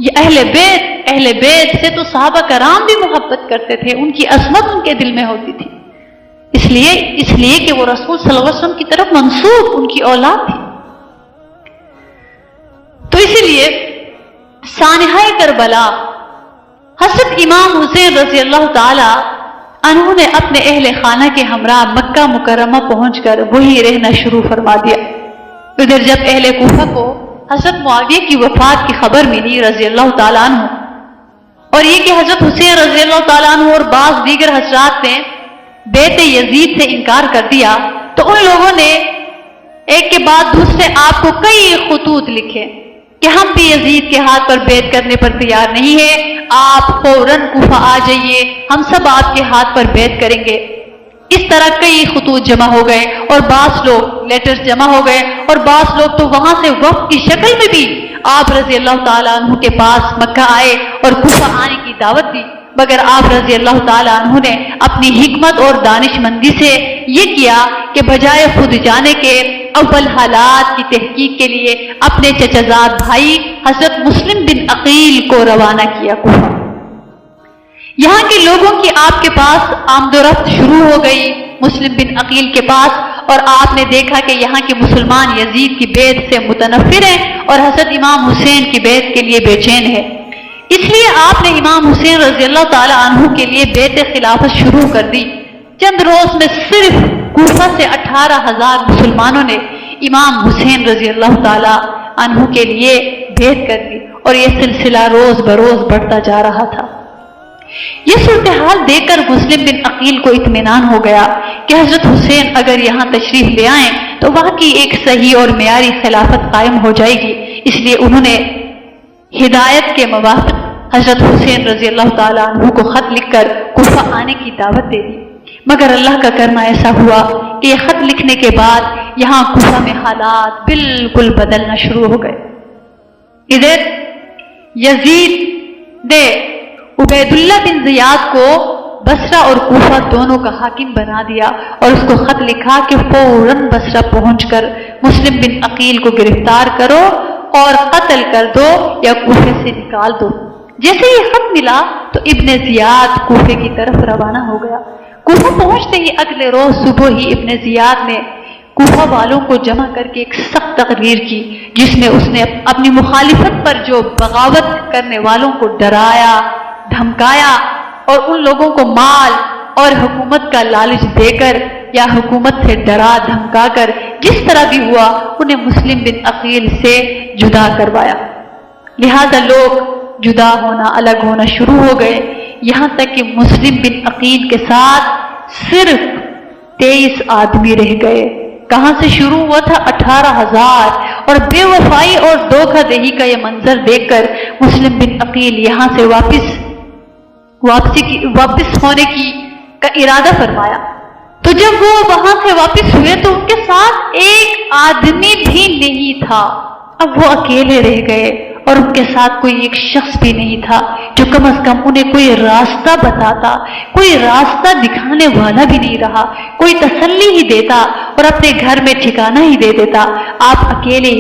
یہ اہل بیت سے تو صحابہ کرام بھی محبت کرتے تھے، ان کی عظمت ان کے دل میں ہوتی تھی، اس لیے کہ وہ رسول صلی اللہ علیہ وسلم کی طرف منسوب ان کی اولاد تھی۔ تو اسی لیے سانحہ کربلا حضرت امام حسین رضی اللہ تعالی عنہ نے اپنے اہل خانہ کے ہمراہ مکہ مکرمہ پہنچ کر وہی رہنا شروع فرما دیا۔ ادھر جب اہل کوفہ کو حضرت معاویہ کی وفات کی خبر ملی رضی اللہ تعالیٰ عنہ، اور یہ کہ حضرت حسین رضی اللہ تعالیٰ عنہ اور بعض دیگر حضرات نے بیعت یزید سے انکار کر دیا، تو ان لوگوں نے ایک کے بعد دوسرے آپ کو کئی خطوط لکھے کہ ہم بھی یزید کے ہاتھ پر بیعت کرنے پر تیار نہیں ہیں، آپ فوراً کوفہ آ جائیے، ہم سب آپ کے ہاتھ پر بیعت کریں گے۔ اس طرح کئی خطوط جمع ہو گئے اور بعض لوگ لیٹرز جمع ہو گئے، اور بعض لوگ تو وہاں سے وفد کی شکل میں بھی آپ رضی اللہ تعالیٰ عنہ کے پاس مکہ آئے اور کوفہ آنے کی دعوت دی، مگر آپ رضی اللہ تعالیٰ عنہ نے اپنی حکمت اور دانش مندی سے یہ کیا کہ بجائے خود جانے کے اول حالات کی تحقیق کے لیے اپنے چچازاد بھائی حضرت مسلم بن عقیل کو روانہ کیا کوفہ۔ یہاں کے لوگوں کی آپ کے پاس آمد و رفت شروع ہو گئی مسلم بن عقیل کے پاس، اور آپ نے دیکھا کہ یہاں کے مسلمان یزید کی بیعت سے متنفر ہیں اور حضرت امام حسین کی بیعت کے لیے بے چین ہے، اس لیے آپ نے امام حسین رضی اللہ تعالی عنہ کے لیے بیعت خلافت شروع کر دی۔ چند روز میں صرف کوفہ سے 18,000 مسلمانوں نے امام حسین رضی اللہ تعالی عنہ کے لیے بیعت کر دی، اور یہ سلسلہ روز بروز بڑھتا جا رہا تھا۔ یہ صورتحال دیکھ کر مسلم بن عقیل کو اطمینان ہو گیا کہ حضرت حسین اگر یہاں تشریف لے آئیں تو وہاں کی ایک صحیح اور معیاری خلافت قائم ہو جائے گی، اس لیے انہوں نے ہدایت کے موافق حضرت حسین رضی اللہ تعالیٰ عنہ کو خط لکھ کر کوفہ آنے کی دعوت دے دی، مگر اللہ کا کرنا ایسا ہوا کہ یہ خط لکھنے کے بعد یہاں کوفہ میں حالات بالکل بدلنا شروع ہو گئے۔ ادھر یزید نے عبید اللہ بن زیاد کو بصرہ اور کوفہ دونوں کا حاکم بنا دیا اور اس کو خط لکھا کہ فوراً بصرہ پہنچ کر مسلم بن عقیل کو گرفتار کرو اور قتل کر دو یا کوفے سے نکال دو۔ جیسے یہ خط ملا تو ابن زیاد کوفے کی طرف روانہ ہو گیا۔ کوفہ پہنچتے ہی اگلے روز صبح ہی ابن زیاد نے کوفہ والوں کو جمع کر کے ایک سخت تقریر کی، جس میں اس نے اپنی مخالفت پر جو بغاوت کرنے والوں کو ڈرایا، دھمکایا اور ان لوگوں کو مال اور حکومت کا لالچ دے کر یا حکومت سے ڈرا دھمکا کر جس طرح بھی ہوا انہیں مسلم بن عقیل سے جدا کروایا۔ لہذا لوگ جدا ہونا، الگ ہونا شروع ہو گئے، یہاں تک کہ مسلم بن عقیل کے ساتھ صرف 23 آدمی رہ گئے۔ کہاں سے شروع ہوا تھا؟ 18,000، اور بے وفائی اور دھوکہ دہی کا یہ منظر دیکھ کر مسلم بن عقیل یہاں سے واپس ہونے کا ارادہ فرمایا۔ تو جب وہ وہاں سے واپس ہوئے تو ان کے ساتھ ایک آدمی بھی نہیں تھا، اب وہ اکیلے رہ گئے اور ان کے ساتھ کوئی ایک شخص بھی نہیں تھا جو کم از کم انہیں کوئی راستہ بتاتا، کوئی راستہ دکھانے والا بھی نہیں رہا، کوئی تسلی ہی دیتا اور اپنے گھر میں ٹھکانہ ہی دے دیتا۔ آپ اکیلے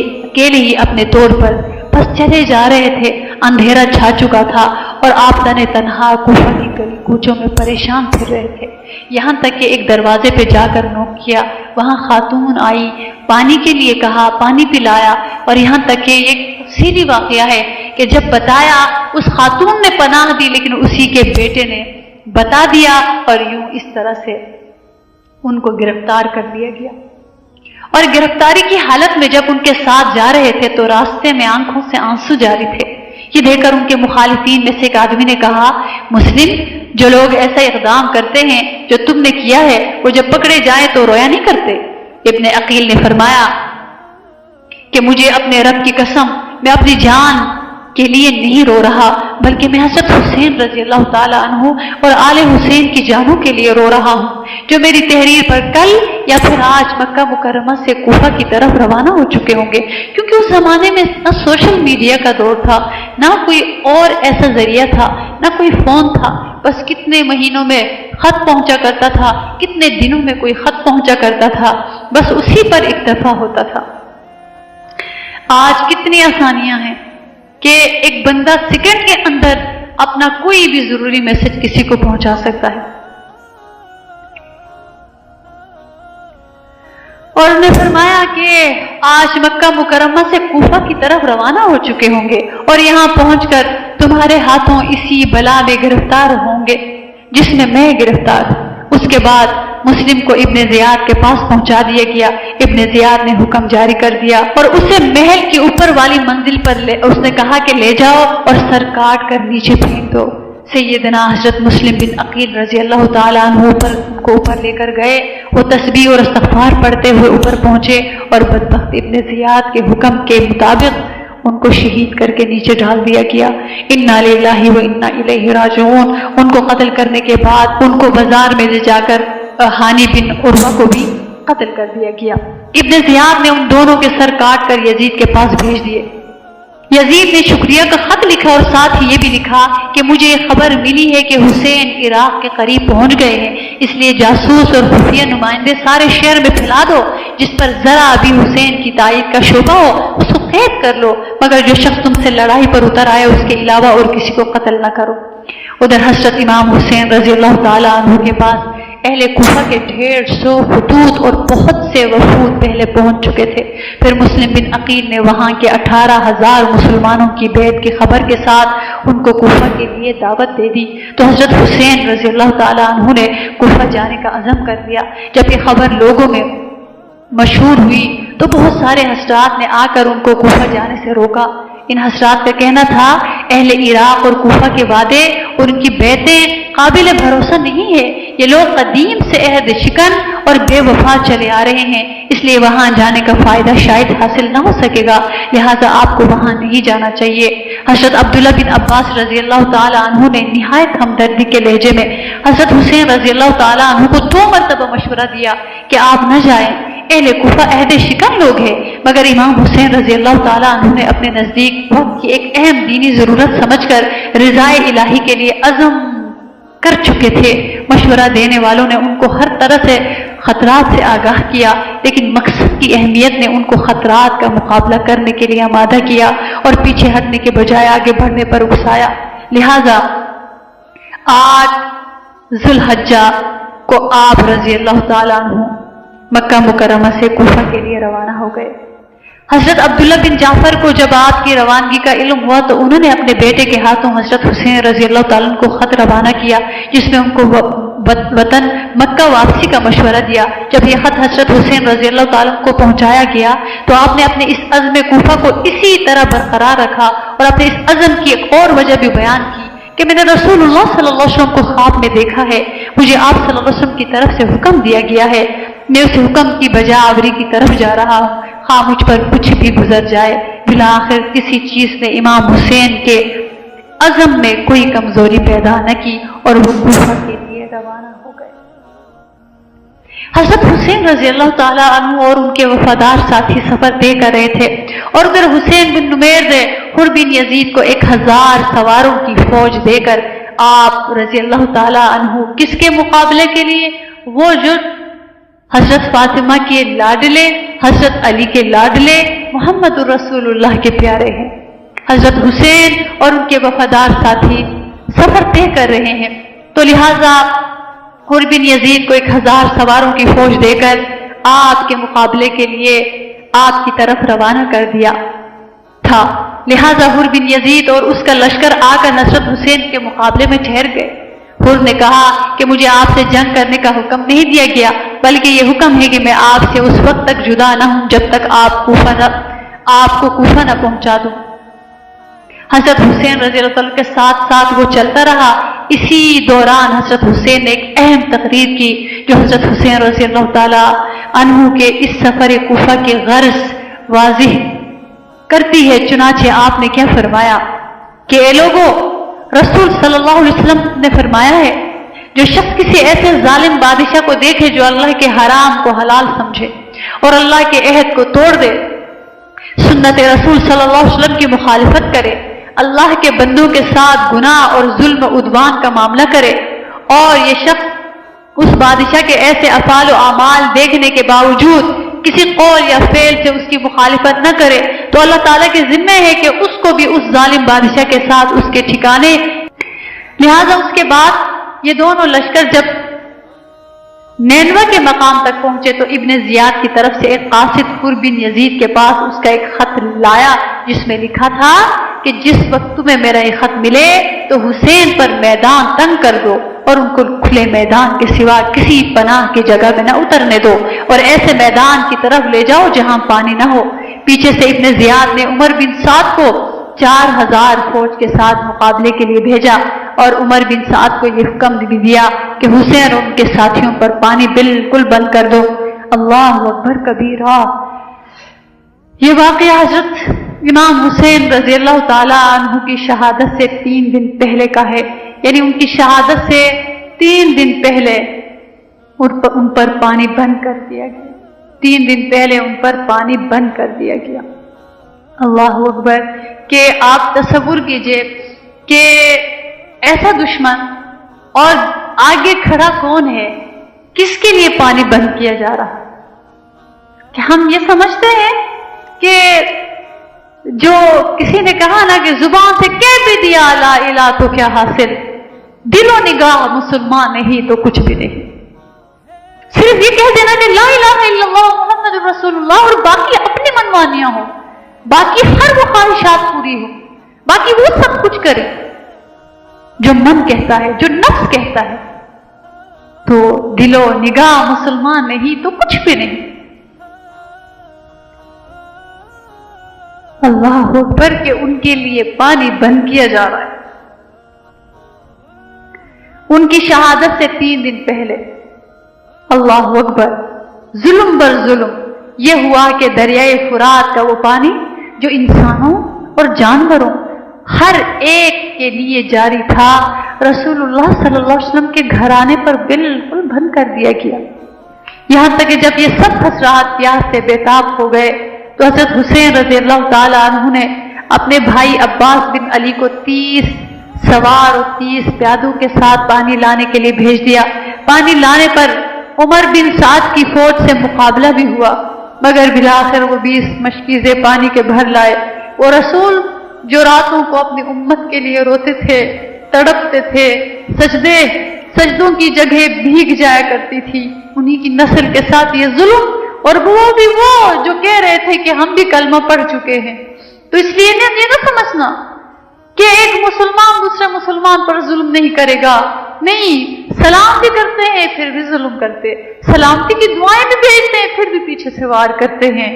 ہی اپنے طور پر بس چلے جا رہے تھے، اندھیرا چھا چکا تھا اور آپ تنے تنہا کوفہ کی گلی کوچوں میں پریشان پھر رہے تھے، یہاں تک کہ ایک دروازے پہ جا کر نوک کیا، وہاں خاتون آئی، پانی کے لیے کہا، پانی پلایا، اور یہاں تک کہ ایک تفصیلی واقعہ ہے کہ جب بتایا اس خاتون نے پناہ دی لیکن اسی کے بیٹے نے بتا دیا، اور یوں اس طرح سے ان کو گرفتار کر لیا گیا۔ اور گرفتاری کی حالت میں جب ان کے ساتھ جا رہے تھے تو راستے میں آنکھوں سے آنسو جاری تھے۔ یہ دیکھ کر ان کے مخالفین میں سے ایک آدمی نے کہا، مسلم، جو لوگ ایسا اقدام کرتے ہیں جو تم نے کیا ہے وہ جب پکڑے جائیں تو رویا نہیں کرتے؟ ابن عقیل نے فرمایا کہ مجھے اپنے رب کی قسم، میں اپنی جان کے لیے نہیں رو رہا بلکہ میں حضرت حسین رضی اللہ تعالی عنہ اور آل حسین کی جانوں کے لیے رو رہا ہوں، جو میری تحریر پر کل یا پھر آج مکہ مکرمہ سے کوفہ کی طرف روانہ ہو چکے ہوں گے، کیونکہ اس زمانے میں نہ سوشل میڈیا کا دور تھا، نہ کوئی اور ایسا ذریعہ تھا، نہ کوئی فون تھا، بس کتنے مہینوں میں خط پہنچا کرتا تھا، کتنے دنوں میں کوئی خط پہنچا کرتا تھا، بس اسی پر اکتفا ہوتا تھا۔ آج کتنی آسانیاں ہیں، کہ ایک بندہ سیکنڈ کے اندر اپنا کوئی بھی ضروری میسج کسی کو پہنچا سکتا ہے. اور انہوں نے فرمایا کہ آج مکہ مکرمہ سے کوفہ کی طرف روانہ ہو چکے ہوں گے اور یہاں پہنچ کر تمہارے ہاتھوں اسی بلا میں گرفتار ہوں گے جس میں میں گرفتار ہوں. اس کے بعد مسلم کو ابن زیاد کے پاس پہنچا دیا گیا. ابن زیاد نے حکم جاری کر دیا اور اسے محل کی اوپر والی منزل پر اس نے کہا کہ لے جاؤ اور سر کاٹ کر نیچے پھینک دو. سیدنا حضرت مسلم بن عقیل رضی اللہ تعالیٰ عنہ کو اوپر لے کر گئے. وہ تسبیح اور استغفار پڑھتے ہوئے اوپر پہنچے اور بدبخت ابن زیاد کے حکم کے مطابق ان کو شہید کر کے نیچے ڈال دیا گیا. انا للہ و انا الیہ راجعون. ان کو قتل کرنے کے بعد ان کو بازار میں لے جا کر ہانی بن عروہ کو بھی قتل کر دیا گیا. ابن زیاد نے ان دونوں کے سر کاٹ کر یزید کے پاس بھیج دیے. یزید نے شکریہ کا خط لکھا اور ساتھ ہی یہ بھی لکھا کہ مجھے یہ خبر ملی ہے کہ حسین عراق کے قریب پہنچ گئے ہیں، اس لیے جاسوس اور خفیہ نمائندے سارے شہر میں پھیلا دو. جس پر ذرا بھی حسین کی تائید کا شبہ ہو اس کو قید کر لو، مگر جو شخص تم سے لڑائی پر اتر آئے اس کے علاوہ اور کسی کو قتل نہ کرو. ادھر حضرت امام حسین رضی اللہ تعالیٰ عنہ کے پاس اہل کوفہ کے 150 خطوط اور بہت سے وفود پہلے پہنچ چکے تھے. پھر مسلم بن عقیل نے وہاں کے 18,000 مسلمانوں کی بیعت کی خبر کے ساتھ ان کو کوفہ کے لیے دعوت دے دی. تو حضرت حسین رضی اللہ تعالیٰ عنہ نے کوفہ جانے کا عزم کر لیا. جب یہ خبر لوگوں میں مشہور ہوئی تو بہت سارے حضرات نے آ کر ان کو کوفہ جانے سے روکا. ان حضرات کا کہنا تھا اہل عراق اور کوفہ کے وعدے اور ان کی بیعتیں قابل بھروسہ نہیں ہے. یہ لوگ قدیم سے عہد شکن اور بے وفا چلے آ رہے ہیں، اس لیے وہاں جانے کا فائدہ شاید حاصل نہ ہو سکے گا، لہذا آپ کو وہاں نہیں جانا چاہیے. حضرت عبداللہ بن عباس رضی اللہ تعالیٰ عنہ نے نہایت ہمدردی کے لہجے میں حضرت حسین رضی اللہ تعالیٰ عنہ کو 2 مرتبہ مشورہ دیا کہ آپ نہ جائیں، اہل کوفہ عہد شکن لوگ ہیں. مگر امام حسین رضی اللہ تعالیٰ عنہ نے اپنے نزدیک وقت کی ایک اہم دینی ضرورت سمجھ کر رضائے الہی کے لیے عزم کر چکے تھے. مشورہ دینے والوں نے ان کو ہر طرح سے خطرات سے آگاہ کیا، لیکن مقصد کی اہمیت نے ان کو خطرات کا مقابلہ کرنے کے لیے آمادہ کیا اور پیچھے ہٹنے کے بجائے آگے بڑھنے پر اکسایا. لہذا 8 ذی الحجہ کو آپ رضی اللہ تعالیٰ عنہ مکہ مکرمہ سے کوفہ کے لیے روانہ ہو گئے. حضرت عبداللہ بن جعفر کو جب آپ کی روانگی کا علم ہوا تو انہوں نے اپنے بیٹے کے ہاتھوں حضرت حسین رضی اللہ تعالیٰ عنہ کو خط روانہ کیا جس میں ان کو وطن مکہ واپسی کا مشورہ دیا. جب یہ خط حضرت حسین رضی اللہ تعالیٰ عنہ کو پہنچایا گیا تو آپ نے اپنے اس عزم کوفہ کو اسی طرح برقرار رکھا اور اپنے اس عزم کی ایک اور وجہ بھی بیان کی کہ میں نے رسول اللہ صلی اللہ علیہ وسلم کو خواب میں دیکھا ہے، مجھے آپ صلی اللہ علیہ وسلم کی طرف سے حکم دیا گیا ہے، میں اس حکم کی بجا آوری کی طرف جا رہا ہوں، خواہ مجھ پر کچھ بھی گزر جائے. بالآخر کسی چیز نے امام حسین کے عزم میں کوئی کمزوری پیدا نہ کی اور وہ کوفہ کے لیے روانہ ہو گئے. حضرت حسین رضی اللہ تعالیٰ عنہ اور ان کے وفادار ساتھی سفر طے کر رہے تھے اور ادھر حسین بن نمیر نے حر بن یزید کو 1000 سواروں کی فوج دے کر آپ رضی اللہ تعالیٰ عنہ کس کے مقابلے کے لیے، وہ جو حضرت فاطمہ کے لاڈلے، حضرت علی کے لاڈلے، محمد رسول اللہ کے پیارے ہیں، حضرت حسین اور ان کے وفادار ساتھی سفر طے کر رہے ہیں. تو لہٰذا حر بن یزید کو 1000 سواروں کی فوج دے کر آپ کے مقابلے کے لیے آپ کی طرف روانہ کر دیا تھا. لہٰذا حر بن یزید اور اس کا لشکر آ کر حضرت حسین کے مقابلے میں ٹھہر گئے. حر نے کہا کہ مجھے آپ سے جنگ کرنے کا حکم نہیں دیا گیا، بلکہ یہ حکم ہے کہ میں آپ سے اس وقت تک جدا نہ ہوں جب تک آپ کو کوفہ نہ پہنچا دوں. حضرت حسین رضی اللہ عنہ کے ساتھ ساتھ وہ چلتا رہا. اسی دوران حضرت حسین نے ایک اہم تقریر کی جو حضرت حسین رضی اللہ تعالیٰ عنہ کے اس سفر کوفہ کے غرض واضح کرتی ہے. چنانچہ آپ نے کیا فرمایا کہ اے لوگوں، رسول صلی اللہ علیہ وسلم نے فرمایا ہے جو شخص کسی ایسے ظالم بادشاہ کو دیکھے جو اللہ کے حرام کو حلال سمجھے اور اللہ کے عہد کو توڑ دے، سنت رسول صلی اللہ علیہ وسلم کی مخالفت کرے، اللہ کے بندوں کے ساتھ گناہ اور ظلم و عدوان کا معاملہ کرے، اور یہ شخص اس بادشاہ کے ایسے افعال و اعمال دیکھنے کے باوجود کسی قول یا فعل سے اس کی مخالفت نہ کرے، تو اللہ تعالیٰ کے ذمہ ہے کہ اس کو بھی اس ظالم بادشاہ کے ساتھ اس کے ٹھکانے. لہذا اس کے بعد یہ دونوں لشکر جب نینوا کے مقام تک پہنچے تو ابن زیاد کی طرف سے ایک قاصد پور بن یزید کے پاس اس کا ایک خط لایا جس میں لکھا تھا کہ جس وقت تمہیں میرا یہ خط ملے تو حسین پر میدان تنگ کر دو اور ان کو کھلے میدان کے سوا کسی پناہ کی جگہ میں نہ اترنے دو اور ایسے میدان کی طرف لے جاؤ جہاں پانی نہ ہو. پیچھے سے ابن زیاد نے عمر بن سعد کو 4000 فوج کے ساتھ مقابلے کے لیے بھیجا اور عمر بن سعد کو یہ حکم بھی دیا کہ حسین اور ان کے ساتھیوں پر پانی بالکل بند کر دو. اللہ اکبر کبیرہ. یہ واقعہ حضرت امام حسین رضی اللہ تعالی عنہ کی شہادت سے 3 دن پہلے کا ہے. یعنی ان کی شہادت سے 3 دن پہلے ان پر پانی بند کر دیا گیا. 3 دن پہلے ان پر پانی بند کر دیا گیا. اللہ اکبر. کہ آپ تصور کیجئے کہ ایسا دشمن اور آگے کھڑا کون ہے, کس کے لیے پانی بند کیا جا رہا. کہ ہم یہ سمجھتے ہیں کہ جو کسی نے کہا نا کہ زبان سے کہہ بھی دیا لا الہ تو کیا حاصل, دل و نگاہ مسلمان نہیں تو کچھ بھی نہیں. صرف یہ کہہ دینا کہ لا الہ الا اللہ محمد رسول اللہ اور باقی اپنی منمانیاں ہوں, باقی ہر وہ خواہشات پوری ہو, باقی وہ سب کچھ کرے جو من کہتا ہے, جو نفس کہتا ہے, تو دل و نگاہ مسلمان نہیں تو کچھ بھی نہیں. اللہ اکبر کہ ان کے لیے پانی بند کیا جا رہا ہے. ان کی شہادت سے 3 دن پہلے اللہ اکبر ظلم بر ظلم یہ ہوا کہ دریائے فرات کا وہ پانی جو انسانوں اور جانوروں ہر ایک کے لیے جاری تھا, رسول اللہ صلی اللہ علیہ وسلم کے گھرانے پر بالکل بند کر دیا گیا. یہاں تک کہ جب یہ سب خسرات پیاس سے بےتاب ہو گئے تو حضرت حسین رضی اللہ تعالی عنہ نے اپنے بھائی عباس بن علی کو 30 سوار اور 30 پیادوں کے ساتھ پانی لانے کے لیے بھیج دیا. پانی لانے پر عمر بن سعد کی فوج سے مقابلہ بھی ہوا مگر بالآخر وہ 20 مشکیزیں پانی کے بھر لائے. وہ رسول جو راتوں کو اپنی امت کے لیے روتے تھے, تڑپتے تھے, سجدوں کی جگہ بھیگ جایا کرتی تھی, انہی کی نسل کے ساتھ یہ ظلم, اور وہ بھی وہ جو کہہ رہے تھے کہ ہم بھی کلمہ پڑھ چکے ہیں. تو اس لیے یہ نہ سمجھنا کہ ایک مسلمان دوسرے مسلمان پر ظلم نہیں کرے گا. نہیں, سلام بھی کرتے ہیں پھر بھی ظلم کرتے, سلامتی کی دعائیں بھی بھیجتے ہیں پھر بھی پیچھے سے وار کرتے ہیں.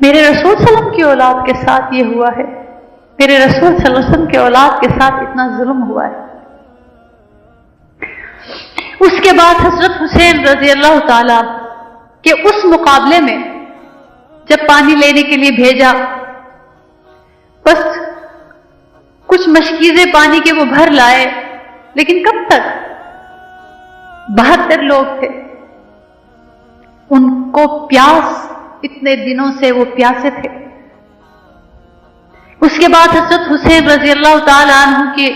میرے رسول صلی اللہ علیہ وسلم کی اولاد کے ساتھ یہ ہوا ہے, میرے رسول صلی اللہ علیہ وسلم کے اولاد کے ساتھ اتنا ظلم ہوا ہے. اس کے بعد حضرت حسین رضی اللہ تعالی کہ اس مقابلے میں جب پانی لینے کے لیے بھیجا, بس کچھ مشکیزیں پانی کے وہ بھر لائے, لیکن کب تک؟ 72 لوگ تھے, ان کو پیاس, اتنے دنوں سے وہ پیاسے تھے. اس کے بعد حضرت حسین رضی اللہ تعالی عنہ کے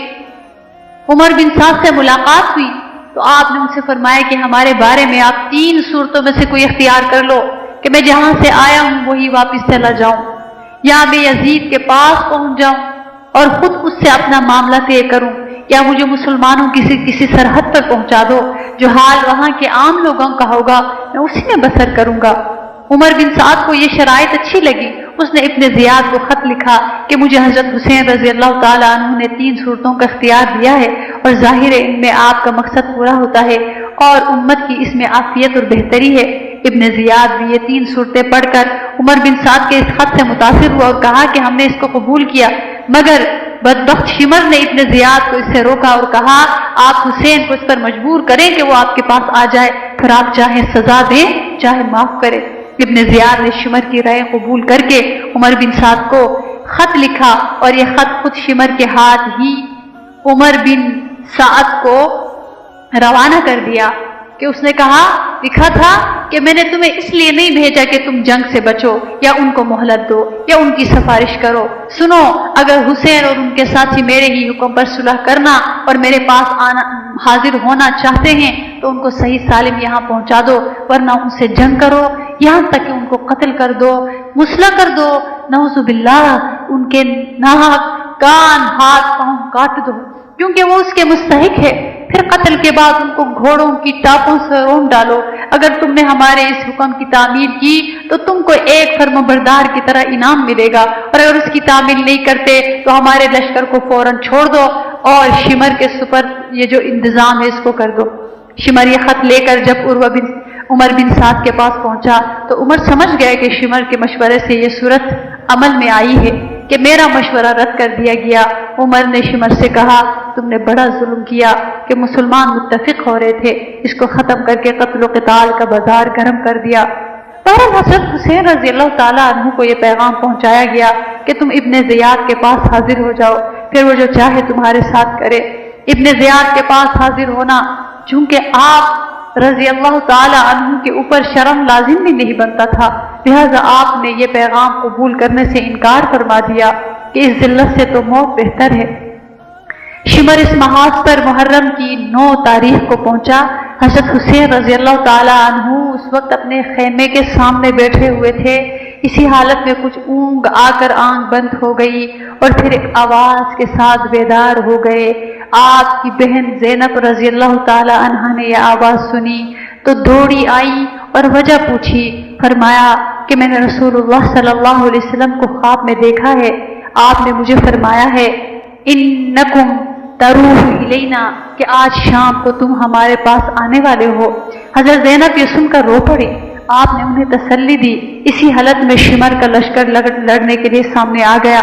عمر بن سعد سے ملاقات ہوئی تو آپ نے ان سے فرمایا کہ ہمارے بارے میں آپ 3 صورتوں میں سے کوئی اختیار کر لو کہ میں جہاں سے آیا ہوں وہی واپس چلا جاؤں, یا میں یزید کے پاس پہنچ جاؤں اور خود اس سے اپنا معاملہ طے کروں, یا مجھے مسلمانوں کسی سرحد پر پہنچا دو جو حال وہاں کے عام لوگوں کا ہوگا میں اسی میں بسر کروں گا. عمر بن سعد کو یہ شرائط اچھی لگی, اس نے ابن زیاد کو خط لکھا کہ مجھے حضرت حسین رضی اللہ تعالی عنہ نے 3 صورتوں کا اختیار دیا ہے اور ظاہر ہے ان میں آپ کا مقصد پورا ہوتا ہے اور امت کی اس میں عافیت اور بہتری ہے. ابن زیاد بھی یہ 3 صورتیں پڑھ کر عمر بن سعد کے اس خط سے متاثر ہوا اور کہا کہ ہم نے اس کو قبول کیا, مگر بدبخت شمر نے ابن زیاد کو اس سے روکا اور کہا آپ حسین کو اس پر مجبور کریں کہ وہ آپ کے پاس آ جائے, پھر آپ چاہے سزا دیں چاہے معاف کریں. ابن زیاد نے شمر کی رائے قبول کر کے عمر بن سعد کو خط لکھا اور یہ خط خود شمر کے ہاتھ ہی عمر بن سعد کو روانہ کر دیا. کہ اس نے کہا لکھا تھا کہ میں نے تمہیں اس لیے نہیں بھیجا کہ تم جنگ سے بچو یا ان کو مہلت دو یا ان کی سفارش کرو. سنو، اگر حسین اور ان کے ساتھی میرے ہی حکم پر صلح کرنا اور میرے پاس آنا حاضر ہونا چاہتے ہیں تو ان کو صحیح سالم یہاں پہنچا دو، ورنہ ان سے جنگ کرو یہاں تک کہ ان کو قتل کر دو، مسلح کر دو، نعوذ باللہ ان کے ناک کان ہاتھ پاؤں کاٹ دو کیونکہ وہ اس کے مستحق ہے. پھر قتل کے بعد ان کو گھوڑوں کی ٹاپوں سے رون ڈالو. اگر تم نے ہمارے اس حکم کی تعمیل کی تو تم کو ایک فرمانبردار کی طرح انعام ملے گا، اور اگر اس کی تعمیل نہیں کرتے تو ہمارے لشکر کو فوراً چھوڑ دو اور شمر کے سپر یہ جو انتظام ہے اس کو کر دو. شمر یہ خط لے کر جب عمر بن سعد کے پاس پہنچا تو عمر سمجھ گئے کہ شمر کے مشورے سے یہ صورت عمل میں آئی ہے کہ میرا مشورہ رد کر دیا گیا. عمر نے شمر سے کہا تم نے بڑا ظلم کیا کہ مسلمان متفق ہو رہے تھے، اس کو ختم کر کے قتل و قتال کا بازار گرم کر دیا. بہرحال حضرت حسین رضی اللہ تعالیٰ عنہ کو یہ پیغام پہنچایا گیا کہ تم ابن زیاد کے پاس حاضر ہو جاؤ، پھر وہ جو چاہے تمہارے ساتھ کرے. ابن زیاد کے پاس حاضر ہونا چونکہ آپ رضی اللہ تعالیٰ عنہ کے اوپر شرم لازم بھی نہیں بنتا تھا، لہذا آپ نے یہ پیغام قبول کرنے سے انکار فرما دیا کہ اس ذلت سے تو موت بہتر ہے. شمر اس محاذ پر محرم کی 9 تاریخ کو پہنچا. حضرت حسین رضی اللہ تعالیٰ عنہ اس وقت اپنے خیمے کے سامنے بیٹھے ہوئے تھے. اسی حالت میں کچھ اونگ آ کر آنکھ بند ہو گئی اور پھر ایک آواز کے ساتھ بیدار ہو گئے. آپ کی بہن زینب رضی اللہ تعالیٰ عنہ نے یہ آواز سنی تو دوڑی آئی اور وجہ پوچھی. فرمایا کہ میں نے رسول اللہ صلی اللہ علیہ وسلم کو خواب میں دیکھا ہے، آپ نے مجھے فرمایا ہے انکم تروح الینا کہ آج شام کو تم ہمارے پاس آنے والے ہو. حضرت زینب یہ سن کر رو پڑی. آپ نے انہیں تسلی دی. اسی حالت میں شمر کا لشکر لڑنے کے لیے سامنے آ گیا.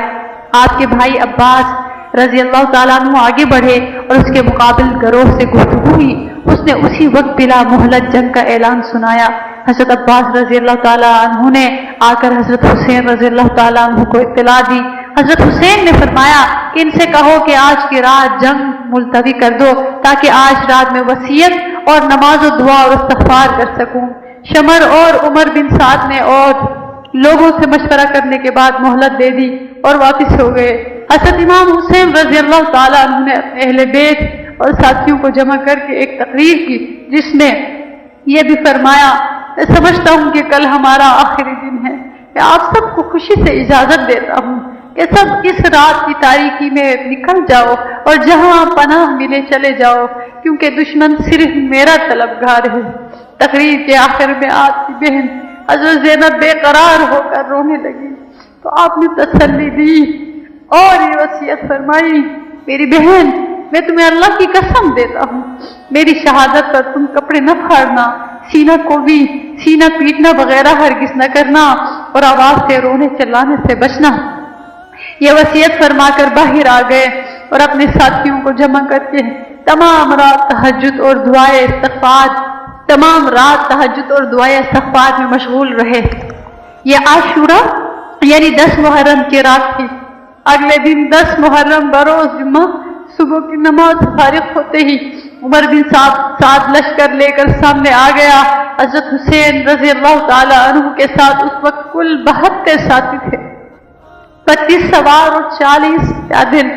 آپ کے بھائی عباس رضی اللہ تعالیٰ عنہ آگے بڑھے اور اس کے مقابل گروہ سے گفتگو ہوئی. اس نے اسی وقت بلا مہلت جنگ کا اعلان سنایا. حضرت عباس رضی اللہ تعالیٰ عنہ نے آ کر حضرت حسین رضی اللہ تعالیٰ عنہ کو اطلاع دی. حضرت حسین نے فرمایا کہ ان سے کہو کہ آج کی رات جنگ ملتوی کر دو تاکہ آج رات میں وصیت اور نماز و دعا اور استغفار کر سکوں. شمر اور عمر بن سعد نے اور لوگوں سے مشورہ کرنے کے بعد مہلت دے دی اور واپس ہو گئے. حضرت امام حسین رضی اللہ تعالیٰ عنہ نے اہل بیت اور ساتھیوں کو جمع کر کے ایک تقریر کی جس میں یہ بھی فرمایا میں سمجھتا ہوں کہ کل ہمارا آخری دن ہے. میں آپ سب کو خوشی سے اجازت دیتا ہوں کہ سب اس رات کی تاریکی میں نکل جاؤ اور جہاں پناہ ملے چلے جاؤ کیونکہ دشمن صرف میرا طلبگار ہے. تقریر کے آخر میں آپ کی بہن حضرت زینب بے قرار ہو کر رونے لگی تو آپ نے تسلی دی اور یہ وصیت فرمائی میری بہن میں تمہیں اللہ کی قسم دیتا ہوں میری شہادت پر تم کپڑے نہ پھاڑنا، سینہ کو بھی سینہ پیٹنا وغیرہ ہرگز نہ کرنا اور آواز سے رونے چلانے سے بچنا. یہ وصیت فرما کر باہر آ گئے اور اپنے ساتھیوں کو جمع کر کے تمام رات تہجد اور دعائے استغفار میں مشغول رہے. یہ عاشورہ یعنی 10 محرم کی رات تھی. اگلے دن 10 محرم بروز جمعہ صبح کی نماز فارغ ہوتے ہی عمر بن سعد لشکر لے کر سامنے آ گیا. حضرت حسین رضی اللہ تعالی عنہ کے ساتھ اس وقت کل 72 ساتھی تھے، 25 سوار اور 40 پیادل.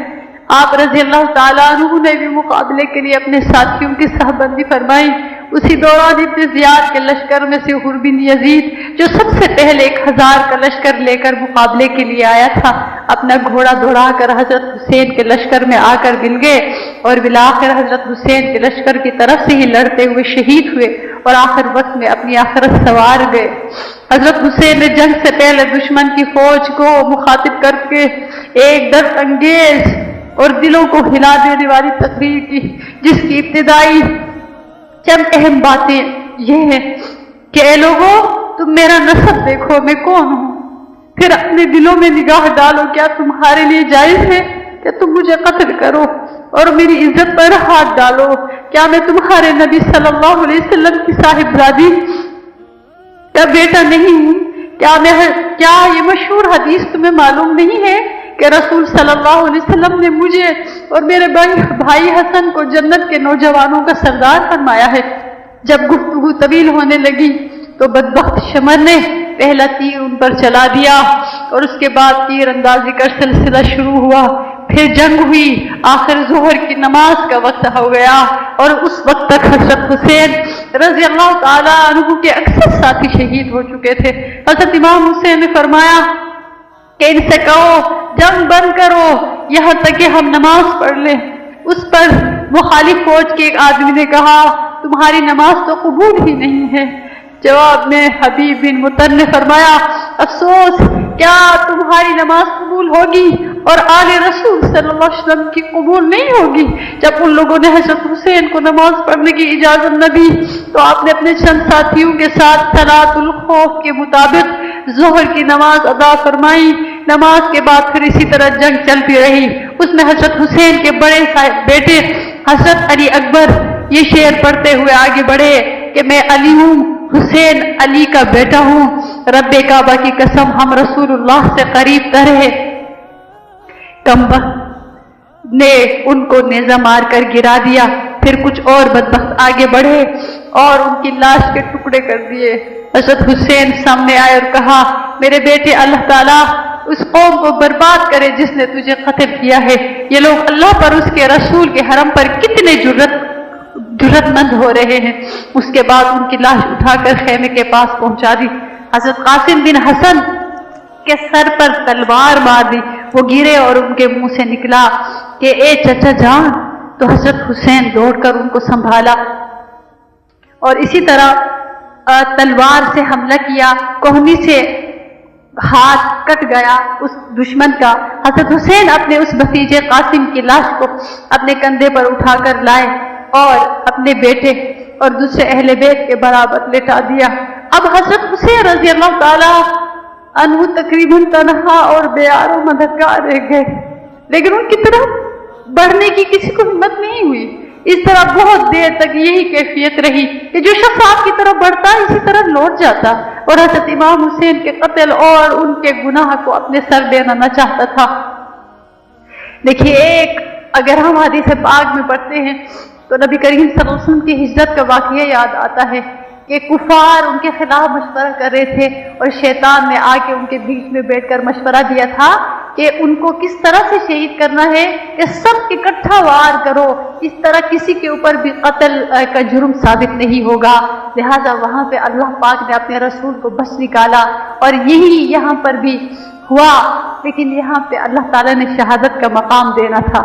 آپ رضی اللہ تعالیٰ عنہ نے بھی مقابلے کے لیے اپنے ساتھیوں کی صحبندی فرمائی. اسی دوران ابن زیاد کے لشکر میں سے حر بن یزید جو سب سے پہلے 1000 کا لشکر لے کر مقابلے کے لیے آیا تھا اپنا گھوڑا دوڑا کر حضرت حسین کے لشکر میں آ کر مل گئے اور بالآخر حضرت حسین کے لشکر کی طرف سے ہی لڑتے ہوئے شہید ہوئے اور آخر وقت میں اپنی آخرت سوار گئے. حضرت حسین نے جنگ سے پہلے دشمن کی فوج کو مخاطب کر کے ایک درد انگیز اور دلوں کو ہلا دینے والی تقریر کی جس کی ابتدائی چند اہم باتیں یہ ہیں کہ اے لوگو تم میرا نسب دیکھو میں کون ہوں، پھر اپنے دلوں میں نگاہ ڈالو کیا تمہارے لیے جائز ہے کہ تم مجھے قتل کرو اور میری عزت پر ہاتھ ڈالو. کیا میں تمہارے نبی صلی اللہ علیہ وسلم کی صاحبزادی کا بیٹا نہیں ہوں؟ کیا یہ مشہور حدیث تمہیں معلوم نہیں ہے کہ رسول صلی اللہ علیہ وسلم نے مجھے اور میرے بھائی حسن کو جنت کے نوجوانوں کا سردار فرمایا ہے؟ جب گفتگو طویل ہونے لگی تو بدبخت شمر نے پہلا تیر ان پر چلا دیا اور اس کے بعد تیر اندازی کا سلسلہ شروع ہوا. پھر جنگ ہوئی. آخر ظہر کی نماز کا وقت ہو گیا اور اس وقت تک حضرت حسین رضی اللہ تعالی عنہ کے اکثر ساتھی شہید ہو چکے تھے. حضرت امام حسین نے فرمایا کہ ان سے کہو جنگ بند کرو یہاں تک کہ ہم نماز پڑھ لیں. اس پر مخالف فوج کے ایک آدمی نے کہا تمہاری نماز تو قبول ہی نہیں ہے. جواب میں حبیب بن مطر نے فرمایا افسوس، کیا تمہاری نماز قبول ہوگی اور آل رسول صلی اللہ علیہ وسلم کی قبول نہیں ہوگی؟ جب ان لوگوں نے حضرت حسین کو نماز پڑھنے کی اجازت نہ دی تو آپ نے اپنے چند ساتھیوں کے ساتھ صلاۃ الخوف کے مطابق ظہر کی نماز ادا فرمائی. نماز کے بعد پھر اسی طرح جنگ چلتی رہی. اس میں حضرت حسین کے بڑے بیٹے حضرت علی اکبر یہ شعر پڑھتے ہوئے آگے بڑھے کہ میں علی ہوں، حسین علی کا بیٹا ہوں، رب کعبہ کی قسم ہم رسول اللہ سے قریب تر ہے. کمبخت نے ان کو نیزہ مار کر گرا دیا. پھر کچھ اور بدبخت آگے بڑھے اور ان کی لاش کے ٹکڑے کر دیے. حضرت حسین سامنے آئے اور کہا میرے بیٹے اللہ تعالیٰ اس قوم کو برباد کرے جس نے تجھے قتل کیا ہے. یہ لوگ اللہ پر اس کے رسول کے حرم پر کتنے جرأت مند ہو رہے ہیں. اس کے بعد ان کی لاش اٹھا کر خیمے کے پاس پہنچا دی. حضرت قاسم بن حسن کے سر پر تلوار مار دی. وہ گرے اور ان کے منہ سے نکلا کہ اے چچا جان. تو حضرت حسین دوڑ کر ان کو سنبھالا اور اسی طرح تلوار سے حملہ کیا. کوہنی سے ہاتھ کٹ گیا اس دشمن کا. حضرت حسین اپنے اس بھتیجے قاسم کی لاش کو اپنے کندھے پر اٹھا کر لائے اور اپنے بیٹے اور دوسرے اہل بیت کے برابر لٹا دیا. اب حضرت حسین رضی اللہ تعالی عنہ تقریباً تنہا اور بے آر و مددگار رہ گئے، لیکن ان کی طرف بڑھنے کی کسی کو ہمت نہیں ہوئی. اس طرح بہت دیر تک یہی کیفیت رہی کہ جو شخص آپ کی طرف بڑھتا اسی طرح لوٹ جاتا اور حضرت امام حسین کے قتل اور ان کے گناہ کو اپنے سر لینا نہ چاہتا تھا. دیکھیے ایک اگر ہم حدیث پاک میں پڑھتے ہیں تو نبی کریم صلی اللہ علیہ وسلم کی ہجرت کا واقعہ یاد آتا ہے کہ کفار ان کے خلاف مشورہ کر رہے تھے اور شیطان نے آ کے ان کے بیچ میں بیٹھ کر مشورہ دیا تھا کہ ان کو کس طرح سے شہید کرنا ہے کہ سب اکٹھا وار کرو، اس طرح کسی کے اوپر بھی قتل کا جرم ثابت نہیں ہوگا. لہذا وہاں پہ اللہ پاک نے اپنے رسول کو بچ نکالا اور یہی یہاں پر بھی ہوا، لیکن یہاں پہ اللہ تعالیٰ نے شہادت کا مقام دینا تھا.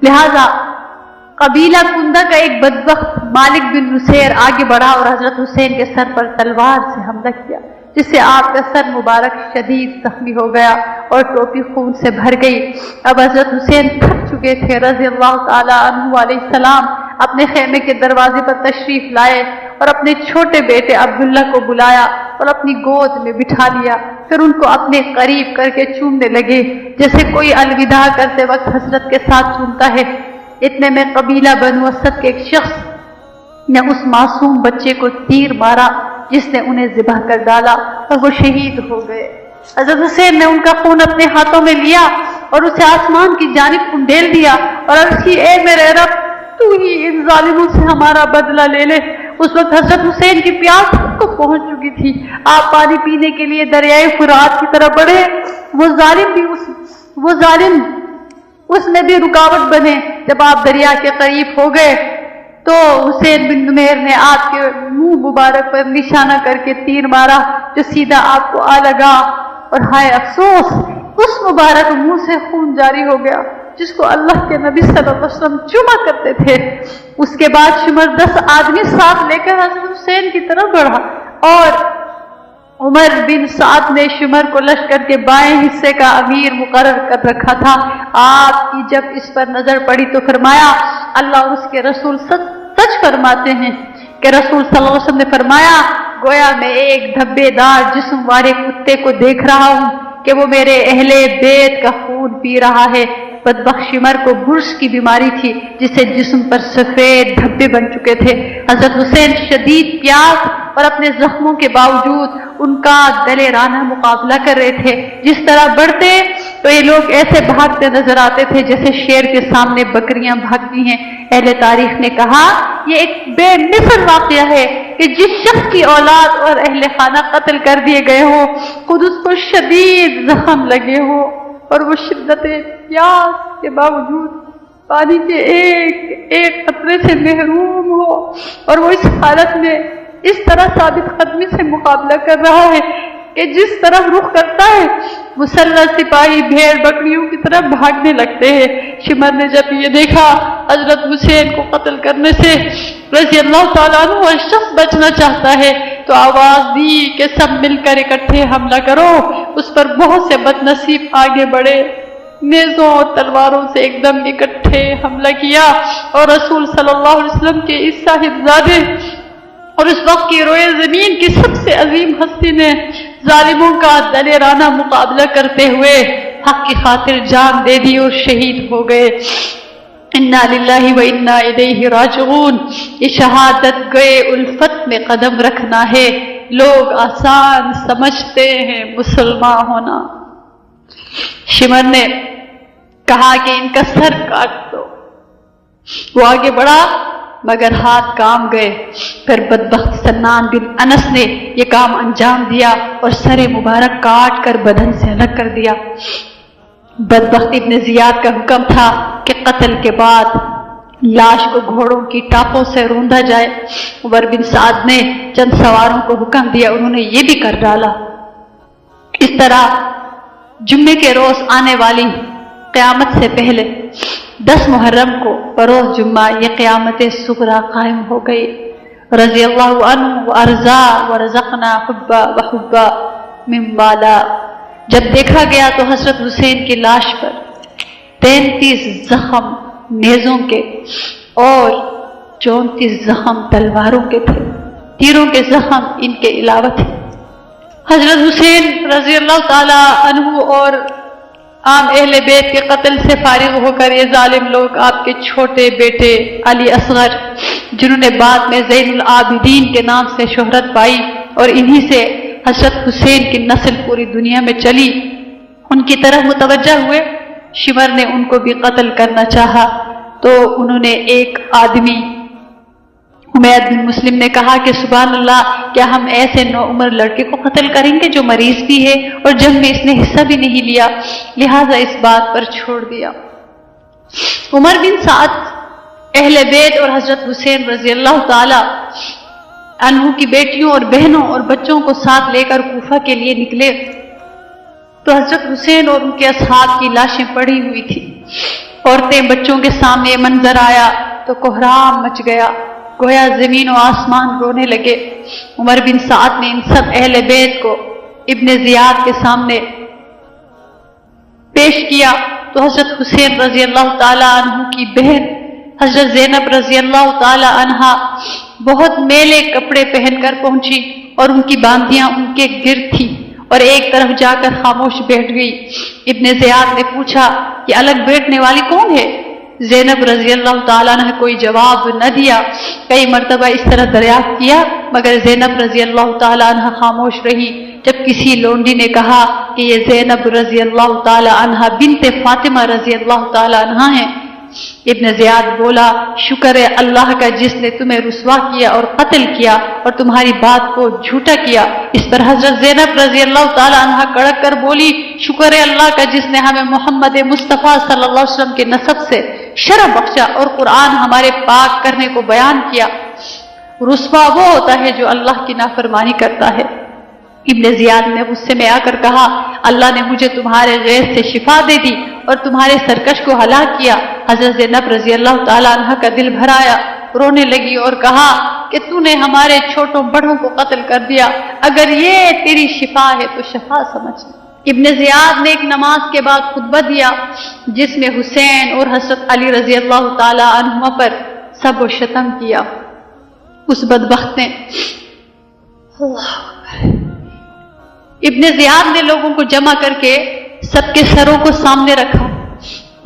لہذا قبیلہ کندہ کا ایک بدبخت مالک بن نصیر آگے بڑھا اور حضرت حسین کے سر پر تلوار سے حملہ کیا، جس سے آپ کا سر مبارک شدید زخمی ہو گیا اور ٹوپی خون سے بھر گئی. اب حضرت حسین تھک چکے تھے رضی اللہ تعالی عنہ علیہ السلام اپنے خیمے کے دروازے پر تشریف لائے اور اپنے چھوٹے بیٹے عبداللہ کو بلایا اور اپنی گود میں بٹھا لیا. پھر ان کو اپنے قریب کر کے چومنے لگے جیسے کوئی الوداع کرتے وقت حسرت کے ساتھ چومتا ہے. اتنے میں قبیلہ بنو اسد کے ایک شخص نے اس معصوم بچے کو تیر مارا جس نے انہیں ذبح کر ڈالا اور وہ شہید ہو گئے. حضرت حسین نے ان کا خون اپنے ہاتھوں میں لیا اور اسے آسمان کی جانب انڈیل دیا اور عرض کی اے میرے رب تو ہی ان ظالموں سے ہمارا بدلہ لے لے. اس وقت حضرت حسین کی پیاس کو پہنچ چکی تھی. آپ پانی پینے کے لیے دریائے فرات کی طرف بڑھے. وہ ظالم اس میں بھی رکاوٹ بنے. جب آپ دریا کے قریب ہو گئے تو حسین بن نمیر نے آپ کے منہ مبارک پر نشانہ کر کے تیر مارا جو سیدھا آپ کو آ لگا اور ہائے افسوس اس مبارک منہ سے خون جاری ہو گیا جس کو اللہ کے نبی صلی اللہ علیہ وسلم چوما کرتے تھے. اس کے بعد شمر 10 آدمی ساتھ لے کر حضرت حسین کی طرف بڑھا اور عمر بن سعد نے شمر کو لشکر کے بائیں حصے کا امیر مقرر کر رکھا تھا. آپ کی جب اس پر نظر پڑی تو فرمایا اللہ اور اس کے رسول سچ فرماتے ہیں کہ رسول صلی اللہ علیہ وسلم نے فرمایا گویا میں ایک دھبے دار جسم والے کتے کو دیکھ رہا ہوں کہ وہ میرے اہل بیت کا خون پی رہا ہے. بدبخت شمر کو برص کی بیماری تھی جس سے جسم پر سفید دھبے بن چکے تھے۔ حضرت حسین شدید پیاس اور اپنے زخموں کے باوجود ان کا دلیرانہ مقابلہ کر رہے تھے۔ جس طرح بڑھتے تو یہ لوگ ایسے بھاگتے نظر آتے تھے جیسے شیر کے سامنے بکریاں بھاگتی ہیں۔ اہل تاریخ نے کہا یہ ایک بے مثل واقعہ ہے کہ جس شخص کی اولاد اور اہل خانہ قتل کر دیے گئے ہوں خود اس کو شدید زخم لگے ہوں اور وہ شدت پیاس کے باوجود پانی کے ایک قطرے سے محروم ہو، اور وہ اس حالت میں اس طرح ثابت قدمی سے مقابلہ کر رہا ہے کہ جس طرف رخ کرتا ہے مسلح سپاہی بھیڑ بکریوں کی طرح بھاگنے لگتے ہیں۔ شمر نے جب یہ دیکھا حضرت حسین کو قتل کرنے سے رضی اللہ تعالیٰ عنہ اور شخص بچنا چاہتا ہے تو آواز دی کہ سب مل کر اکٹھے حملہ کرو۔ اس پر بہت سے بد نصیب آگے بڑھے، نیزوں اور تلواروں سے ایک دم اکٹھے حملہ کیا، اور رسول صلی اللہ علیہ وسلم کے اس صاحبزادے اور اس وقت کی روئے زمین کی سب سے عظیم ہستی نے ظالموں کا دلیرانہ مقابلہ کرتے ہوئے حق کی خاطر جان دے دی اور شہید ہو گئے۔ انا للہ و انا الیہ راجعون۔ یہ شہادت گئے الفت میں قدم رکھنا ہے۔ لوگ آسان سمجھتے ہیں مسلمان ہونا۔ شمر نے کہا کہ ان کا سر کاٹ دو۔ وہ آگے بڑھا مگر ہاتھ کام گئے۔ پھر بدبخت سنان بن انس نے یہ کام انجام دیا اور سر مبارک کاٹ کر بدن سے الگ کر دیا۔ بدبخت ابن زیاد کا حکم تھا کہ قتل کے بعد لاش کو گھوڑوں کی ٹاپوں سے روندا جائے۔ عمر بن سعد نے چند سواروں کو حکم دیا، انہوں نے یہ بھی کر ڈالا۔ اس طرح جمعے کے روز آنے والی قیامت سے پہلے 10 محرم کو بروز جمعہ یہ قیامت صغریٰ قائم ہو گئی۔ رضی اللہ عنہ وارضا ورزقنا حبا وحبا من بالا۔ جب دیکھا گیا تو حضرت حسین کی لاش پر 33 زخم نیزوں کے اور 34 زخم تلواروں کے تھے، تیروں کے زخم ان کے علاوہ تھے۔ حضرت حسین رضی اللہ تعالی عنہ اور عام اہل بیت کے قتل سے فارغ ہو کر یہ ظالم لوگ آپ کے چھوٹے بیٹے علی اصغر، جنہوں نے بعد میں زین العابدین کے نام سے شہرت پائی اور انہی سے حضرت حسین کی نسل پوری دنیا میں چلی، ان کی طرف متوجہ ہوئے۔ شمر نے ان کو بھی قتل کرنا چاہا تو انہوں نے ایک آدمی حمید بن مسلم نے کہا کہ سبحان اللہ، کیا ہم ایسے نوعمر لڑکے کو قتل کریں گے جو مریض بھی ہے اور جنگ میں اس نے حصہ بھی نہیں لیا، لہذا اس بات پر چھوڑ دیا۔ عمر بن سعد اہل بیت اور حضرت حسین رضی اللہ تعالی عنہ کی بیٹیوں اور بہنوں اور بچوں کو ساتھ لے کر کوفہ کے لیے نکلے تو حضرت حسین اور ان کے اصحاب کی لاشیں پڑی ہوئی تھی۔ عورتیں بچوں کے سامنے یہ منظر آیا تو کوہرام مچ گیا، گویا زمین و آسمان رونے لگے۔ عمر بن سعد نے ان سب اہل بیت کو ابن زیاد کے سامنے پیش کیا تو حضرت حسین رضی اللہ تعالی عنہ کی بہن حضرت زینب رضی اللہ تعالی عنہا بہت میلے کپڑے پہن کر پہنچی اور ان کی باندیاں ان کے گرد تھی اور ایک طرف جا کر خاموش بیٹھ گئی۔ ابن زیاد نے پوچھا کہ الگ بیٹھنے والی کون ہے؟ زینب رضی اللہ تعالیٰ نے کوئی جواب نہ دیا۔ کئی مرتبہ اس طرح دریافت کیا مگر زینب رضی اللہ تعالیٰ عنہ خاموش رہی۔ جب کسی لونڈی نے کہا کہ یہ زینب رضی اللہ تعالیٰ عنہ بنت فاطمہ رضی اللہ تعالیٰ عنہ ہیں، ابن زیاد بولا شکر ہے اللہ کا جس نے تمہیں رسوا کیا اور قتل کیا اور تمہاری بات کو جھوٹا کیا۔ اس پر حضرت زینب رضی اللہ تعالیٰ عنہ کڑک کر بولی شکر ہے اللہ کا جس نے ہمیں محمد مصطفیٰ صلی اللہ علیہ وسلم کے نسب سے شرف بخشا اور قرآن ہمارے پاک کرنے کو بیان کیا۔ رسوا وہ ہوتا ہے جو اللہ کی نافرمانی کرتا ہے۔ ابن زیاد نے غصے میں آ کر کہا اللہ نے مجھے تمہارے غیظ سے شفا دے دی اور تمہارے سرکش کو ہلاک کیا۔ حضرت زینب رضی اللہ تعالیٰ عنہ کا دل بھر آیا، رونے لگی اور کہا کہ تو نے ہمارے چھوٹوں بڑوں کو قتل کر دیا، اگر یہ تیری شفا ہے تو شفا سمجھ۔ ابن زیاد نے ایک نماز کے بعد خطبہ دیا جس میں حسین اور حضرت علی رضی اللہ تعالیٰ عنہما پر سب و شتم کیا۔ اس بدبخت نے ابن زیاد نے لوگوں کو جمع کر کے سب کے سروں کو سامنے رکھا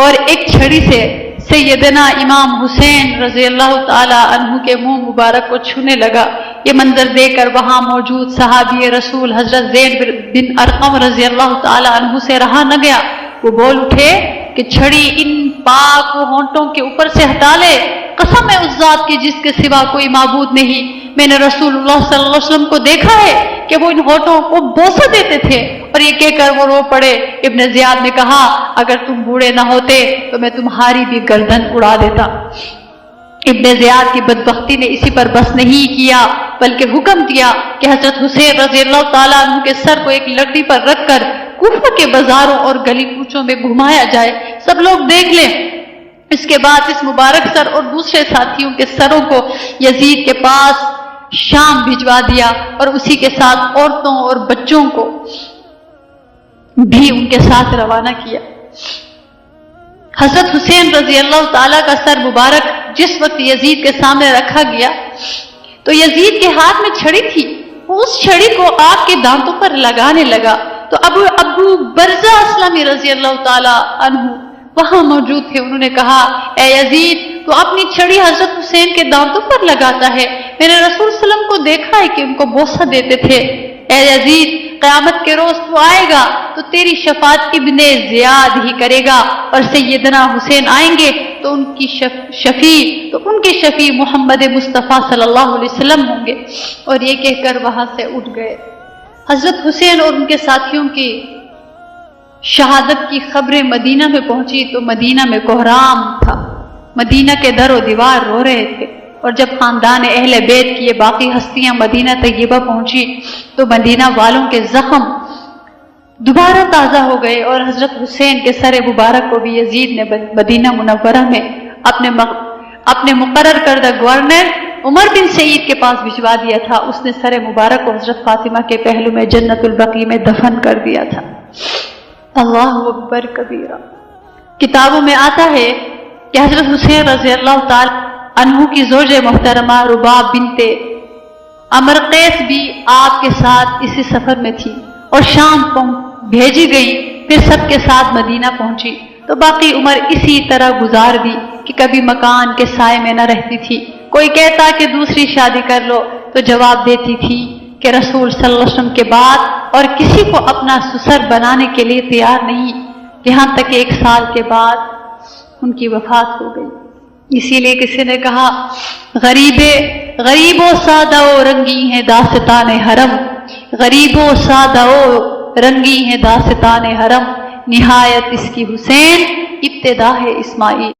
اور ایک چھڑی سے سیدنا امام حسین رضی اللہ تعالی عنہ کے منہ مبارک کو چھونے لگا۔ یہ منظر دیکھ کر وہاں موجود صحابی رسول حضرت زید بن ارقم رضی اللہ تعالی عنہ سے رہا نہ گیا۔ وہ بول اٹھے کہ چھڑی ان پاک ہونٹوں کے اوپر سے ہٹا لے، قسم ہے اس ذات کی جس کے سوا کوئی معبود نہیں، میں نے رسول اللہ صلی اللہ علیہ وسلم کو دیکھا ہے کہ وہ ان ہونٹوں کو بوسہ دیتے تھے۔ اور یہ کہہ کر وہ رو پڑے۔ ابن زیاد نے کہا اگر تم بوڑھے نہ ہوتے تو میں تمہاری بھی گردن اڑا دیتا۔ ابن زیاد کی بدبختی نے اسی پر بس نہیں کیا بلکہ حکم دیا کہ حضرت حسین رضی اللہ تعالیٰ عنہ کے سر کو ایک لکڑی پر رکھ کر کوفہ کے بازاروں اور گلی کوچوں میں گھمایا جائے، سب لوگ دیکھ لیں۔ اس کے بعد اس مبارک سر اور دوسرے ساتھیوں کے سروں کو یزید کے پاس شام بھجوا دیا اور اسی کے ساتھ عورتوں اور بچوں کو بھی ان کے ساتھ روانہ کیا۔ حضرت حسین رضی اللہ تعالیٰ کا سر مبارک جس وقت یزید کے سامنے رکھا گیا تو یزید کے ہاتھ میں چھڑی تھی، وہ اس چھڑی کو آگ کے دانتوں پر لگانے لگا تو ابو برزہ اسلمی رضی اللہ تعالیٰ عنہ وہاں موجود تھے۔ انہوں نے کہا اے یزید تو اپنی چھڑی حضرت حسین کے دانتوں پر لگاتا ہے، میں نے رسول صلی اللہ علیہ وسلم کو دیکھا ہے کہ ان کو بوسہ دیتے تھے۔ اے یزید قیامت کے روز تو آئے گا تو تیری شفاعت ابن زیاد ہی کرے گا، اور سیدنا حسین آئیں گے تو ان کی شفیع محمد مصطفیٰ صلی اللہ علیہ وسلم ہوں گے۔ اور یہ کہہ کر وہاں سے اٹھ گئے۔ حضرت حسین اور ان کے ساتھیوں کی شہادت کی خبریں مدینہ میں پہنچی تو مدینہ میں کوہرام تھا، مدینہ کے در و دیوار رو رہے تھے۔ اور جب خاندان اہل بیت کی یہ باقی ہستیاں مدینہ طیبہ پہنچی تو مدینہ والوں کے زخم دوبارہ تازہ ہو گئے، اور حضرت حسین کے سر مبارک کو بھی یزید نے مدینہ منورہ میں اپنے مقرر کردہ گورنر عمر بن سعید کے پاس بھجوا دیا تھا۔ اس نے سر مبارک کو حضرت فاطمہ کے پہلو میں جنت البقیع میں دفن کر دیا تھا۔ اللہ اکبر کبیرہ۔ کتابوں میں آتا ہے کہ حضرت حسین رضی اللہ تعالی عنہ کی زوج محترمہ رباب بنت امرقیس بھی آپ کے ساتھ اسی سفر میں تھی اور شام بھیجی گئی، پھر سب کے ساتھ مدینہ پہنچی تو باقی عمر اسی طرح گزار دی کہ کبھی مکان کے سائے میں نہ رہتی تھی۔ کوئی کہتا کہ دوسری شادی کر لو تو جواب دیتی تھی کہ رسول صلی اللہ علیہ وسلم کے بعد اور کسی کو اپنا سسر بنانے کے لیے تیار نہیں، یہاں تک کہ 1 سال کے بعد ان کی وفات ہو گئی۔ اسی لیے کسی نے کہا غریب و سادہ و رنگی ہیں داستان حرم، غریب و سادہ و رنگی ہیں داستان حرم، نہایت اس کی حسین ابتدا ہے اسماعیل۔